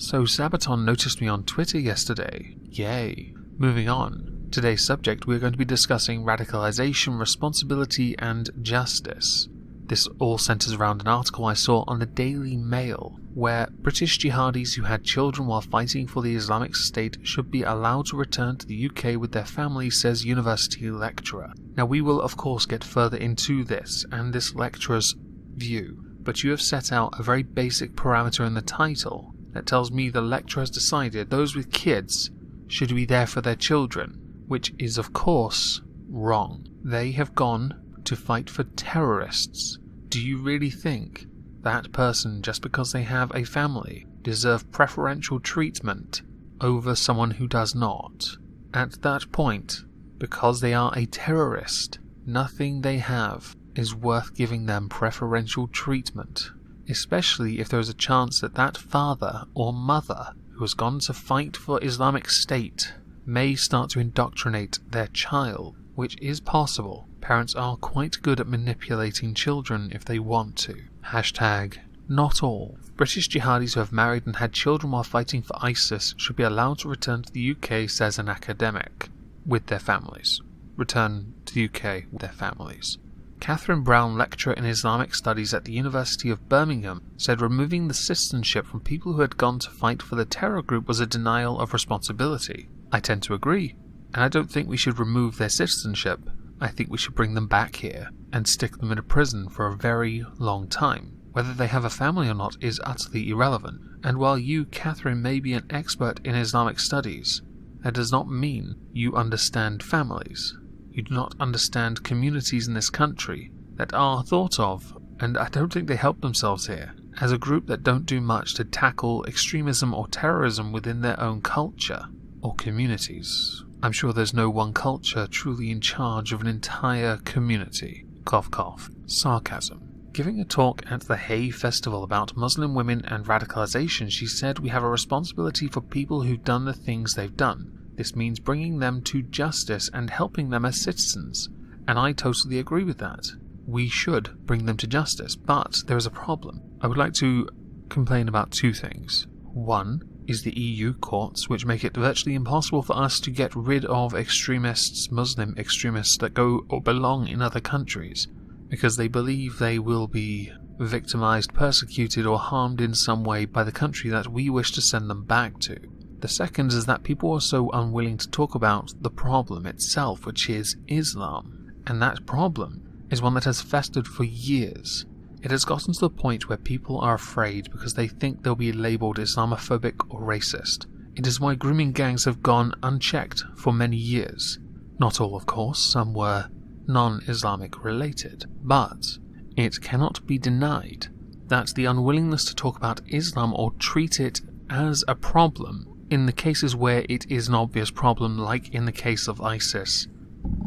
So Sabaton noticed me on Twitter yesterday. Yay. Moving on. Today's subject, we're going to be discussing radicalization, responsibility, and justice. This all centers around an article I saw on the Daily Mail, where British jihadis who had children while fighting for the Islamic State should be allowed to return to the UK with their families, says university lecturer. Now we will of course get further into this and this lecturer's view, but you have set out a very basic parameter in the title that tells me the lecturer has decided those with kids should be there for their children, which is of course wrong. They have gone to fight for terrorists. Do you really think that person, just because they have a family, deserve preferential treatment over someone who does not? At that point, because they are a terrorist, nothing they have is worth giving them preferential treatment, especially if there is a chance that that father or mother who has gone to fight for Islamic State may start to indoctrinate their child, which is possible. Parents are quite good at manipulating children if they want to. Hashtag not all. British jihadis who have married and had children while fighting for ISIS should be allowed to return to the UK, says an academic, with their families. Return to the UK with their families. Catherine Brown, lecturer in Islamic Studies at the University of Birmingham, said removing the citizenship from people who had gone to fight for the terror group was a denial of responsibility. I tend to agree, and I don't think we should remove their citizenship. I think we should bring them back here and stick them in a prison for a very long time. Whether they have a family or not is utterly irrelevant, and while you, Catherine, may be an expert in Islamic studies, that does not mean you understand families. You do not understand communities in this country that are thought of, and I don't think they help themselves here, as a group that don't do much to tackle extremism or terrorism within their own culture or communities. I'm sure there's no one culture truly in charge of an entire community. Cough cough. Sarcasm. Giving a talk at the Hay Festival about Muslim women and radicalization, she said, "We have a responsibility for people who've done the things they've done. This means bringing them to justice and helping them as citizens." And I totally agree with that. We should bring them to justice, but there is a problem. I would like to complain about two things. One is the EU courts, which make it virtually impossible for us to get rid of extremists, Muslim extremists that go or belong in other countries, because they believe they will be victimized, persecuted, or harmed in some way by the country that we wish to send them back to. The second is that people are so unwilling to talk about the problem itself, which is Islam, and that problem is one that has festered for years. It has gotten to the point where people are afraid because they think they'll be labelled Islamophobic or racist. It is why grooming gangs have gone unchecked for many years. Not all, of course, some were non-Islamic related, but it cannot be denied that the unwillingness to talk about Islam or treat it as a problem in the cases where it is an obvious problem, like in the case of ISIS,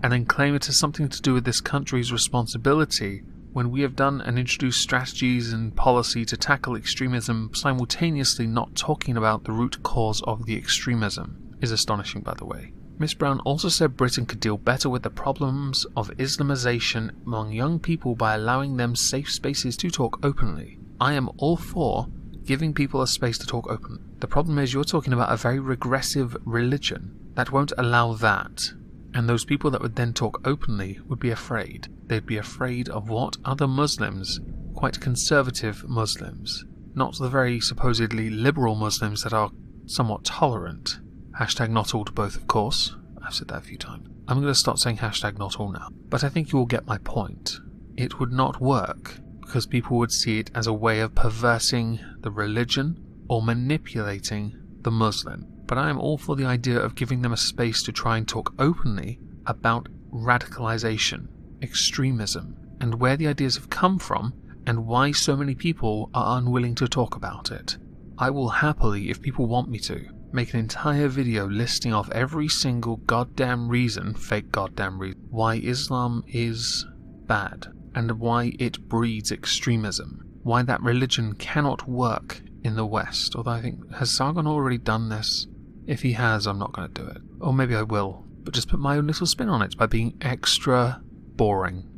and then claim it as something to do with this country's responsibility, when we have done and introduced strategies and policy to tackle extremism, simultaneously not talking about the root cause of the extremism, is astonishing, by the way. Miss Brown also said Britain could deal better with the problems of Islamization among young people by allowing them safe spaces to talk openly. I am all for giving people a space to talk openly. The problem is you're talking about a very regressive religion that won't allow that. And those people that would then talk openly would be afraid. They'd be afraid of what other Muslims, quite conservative Muslims, not the very supposedly liberal Muslims that are somewhat tolerant. Hashtag not all to both, of course. I've said that a few times. I'm going to start saying hashtag not all now. But I think you will get my point. It would not work because people would see it as a way of perverting the religion or manipulating the Muslim. But I am all for the idea of giving them a space to try and talk openly about radicalization, extremism, and where the ideas have come from and why so many people are unwilling to talk about it. I will happily, if people want me to, make an entire video listing off every single goddamn reason, fake goddamn reason, why Islam is bad and why it breeds extremism, why that religion cannot work in the West. Although I think, has Sargon already done this? If he has, I'm not going to do it. Or maybe I will, but just put my own little spin on it by being extra boring.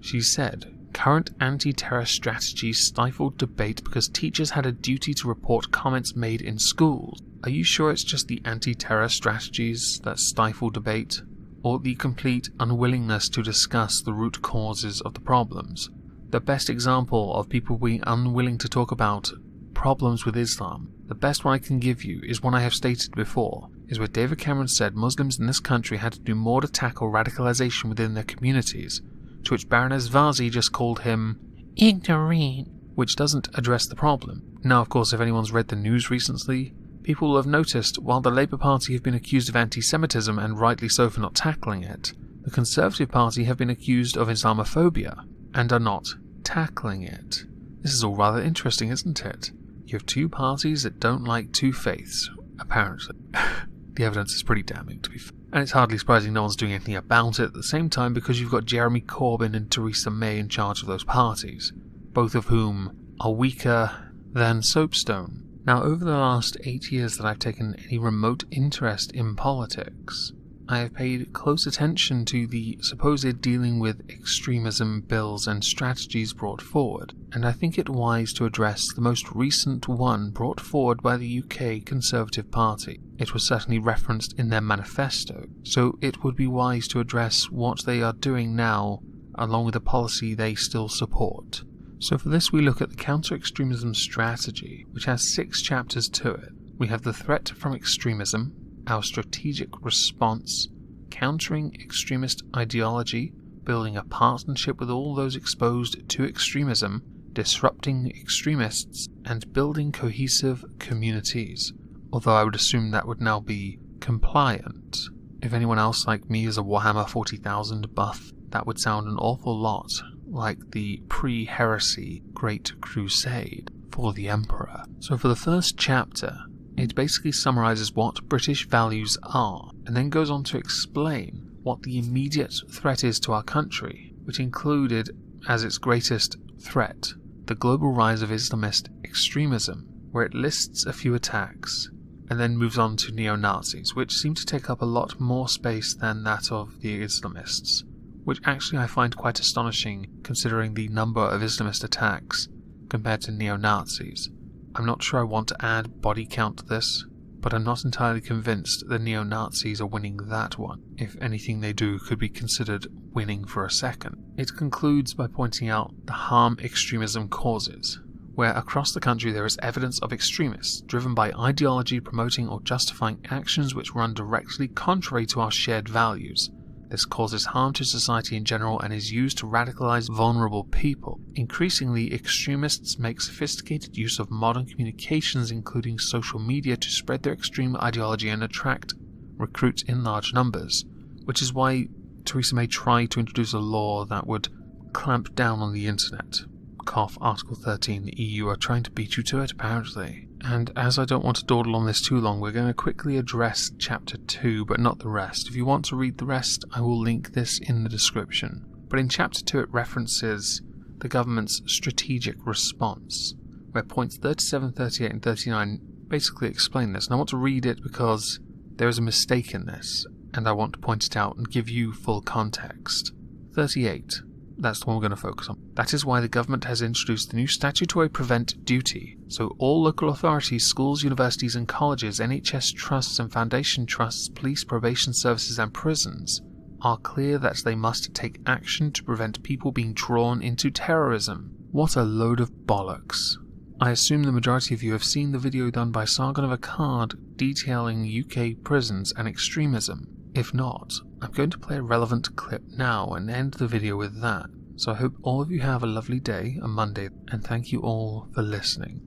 She said, Current anti-terror strategies stifled debate because teachers had a duty to report comments made in schools. Are you sure it's just the anti-terror strategies that stifle debate? Or the complete unwillingness to discuss the root causes of the problems? The best example of people being unwilling to talk about problems with Islam, the best one I can give you is one I have stated before, is where David Cameron said Muslims in this country had to do more to tackle radicalization within their communities, to which Baroness Vazi just called him ignorant, which doesn't address the problem. Now, of course, if anyone's read the news recently, people will have noticed while the Labour Party have been accused of anti-Semitism, and rightly so for not tackling it, the Conservative Party have been accused of Islamophobia, and are not tackling it. This is all rather interesting, isn't it? You have two parties that don't like two faiths, apparently. The evidence is pretty damning, to be fair. And it's hardly surprising no one's doing anything about it at the same time, because you've got Jeremy Corbyn and Theresa May in charge of those parties, both of whom are weaker than soapstone. Now, over the last 8 years that I've taken any remote interest in politics, I have paid close attention to the supposed dealing with extremism bills and strategies brought forward, and I think it wise to address the most recent one brought forward by the UK Conservative Party. It was certainly referenced in their manifesto, so it would be wise to address what they are doing now, along with the policy they still support. So for this we look at the counter-extremism strategy, which has 6 chapters to it. We have the threat from extremism, our strategic response, countering extremist ideology, building a partnership with all those exposed to extremism, disrupting extremists, and building cohesive communities. Although I would assume that would now be compliant. If anyone else like me is a Warhammer 40,000 buff, that would sound an awful lot like the pre-heresy Great Crusade for the Emperor. So for the first chapter, it basically summarizes what British values are, and then goes on to explain what the immediate threat is to our country, which included as its greatest threat the global rise of Islamist extremism, where it lists a few attacks, and then moves on to neo-Nazis, which seem to take up a lot more space than that of the Islamists, which actually I find quite astonishing considering the number of Islamist attacks compared to neo-Nazis. I'm not sure I want to add body count to this, but I'm not entirely convinced the neo-Nazis are winning that one. If anything they do could be considered winning for a second. It concludes by pointing out the harm extremism causes, where across the country there is evidence of extremists driven by ideology promoting or justifying actions which run directly contrary to our shared values. This causes harm to society in general and is used to radicalize vulnerable people. Increasingly, extremists make sophisticated use of modern communications, including social media, to spread their extreme ideology and attract recruits in large numbers, which is why Theresa May tried to introduce a law that would clamp down on the internet. Cough, Article 13, the EU are trying to beat you to it, apparently. And as I don't want to dawdle on this too long, we're going to quickly address Chapter 2, but not the rest. If you want to read the rest, I will link this in the description. But in Chapter 2 it references the government's strategic response, where points 37, 38 and 39 basically explain this. And I want to read it because there is a mistake in this, and I want to point it out and give you full context. 38. That's the one we're going to focus on. That is why the government has introduced the new statutory prevent duty, so all local authorities, schools, universities and colleges, NHS trusts and foundation trusts, police, probation services and prisons are clear that they must take action to prevent people being drawn into terrorism. What a load of bollocks. I assume the majority of you have seen the video done by Sargon of Akkad detailing UK prisons and extremism. If not, I'm going to play a relevant clip now and end the video with that. So I hope all of you have a lovely day, a Monday, and thank you all for listening.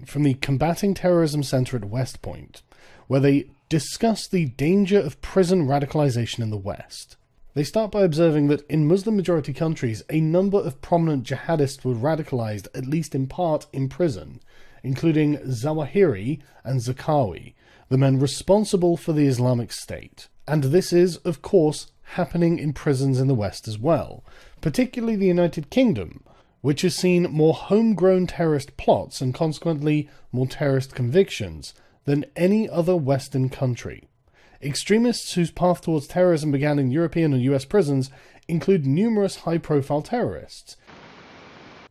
From the Combating Terrorism Centre at West Point, where they discuss the danger of prison radicalisation in the West. They start by observing that in Muslim-majority countries, a number of prominent jihadists were radicalised, at least in part, in prison, including Zawahiri and Zarqawi, the men responsible for the Islamic State. And this is, of course, happening in prisons in the West as well, particularly the United Kingdom, which has seen more homegrown terrorist plots and consequently more terrorist convictions than any other Western country. Extremists whose path towards terrorism began in European and US prisons include numerous high-profile terrorists.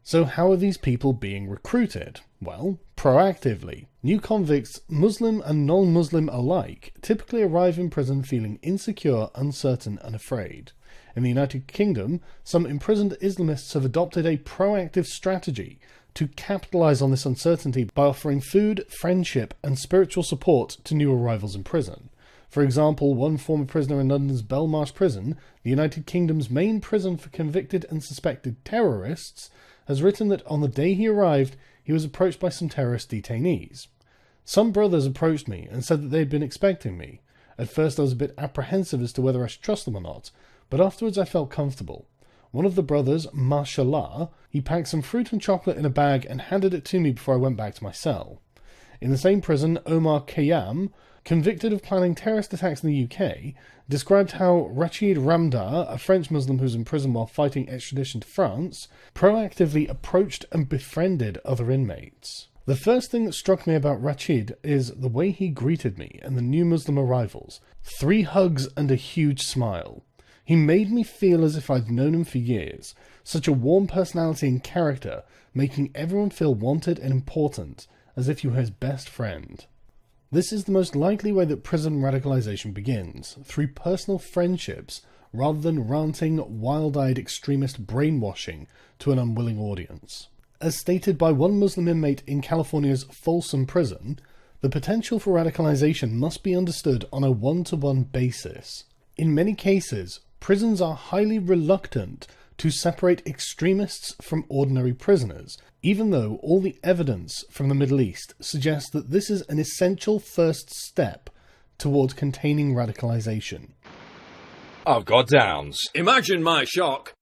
So how are these people being recruited? Well, proactively. New convicts, Muslim and non-Muslim alike, typically arrive in prison feeling insecure, uncertain and afraid. In the United Kingdom, some imprisoned Islamists have adopted a proactive strategy to capitalise on this uncertainty by offering food, friendship and spiritual support to new arrivals in prison. For example, one former prisoner in London's Belmarsh prison, the United Kingdom's main prison for convicted and suspected terrorists, has written that on the day he arrived, he was approached by some terrorist detainees. Some brothers approached me and said that they had been expecting me. At first I was a bit apprehensive as to whether I should trust them or not, but afterwards I felt comfortable. One of the brothers, mashallah, he packed some fruit and chocolate in a bag and handed it to me before I went back to my cell. In the same prison, Omar Khayyam, convicted of planning terrorist attacks in the UK, described how Rachid Ramdar, a French Muslim who was in prison while fighting extradition to France, proactively approached and befriended other inmates. The first thing that struck me about Rachid is the way he greeted me and the new Muslim arrivals. 3 hugs and a huge smile. He made me feel as if I'd known him for years. Such a warm personality and character, making everyone feel wanted and important, as if you were his best friend. This is the most likely way that prison radicalization begins, through personal friendships, rather than ranting, wild-eyed extremist brainwashing to an unwilling audience. As stated by one Muslim inmate in California's Folsom prison, the potential for radicalization must be understood on a one-to-one basis. In many cases, prisons are highly reluctant to separate extremists from ordinary prisoners, even though all the evidence from the Middle East suggests that this is an essential first step towards containing radicalization. I've got downs. Imagine my shock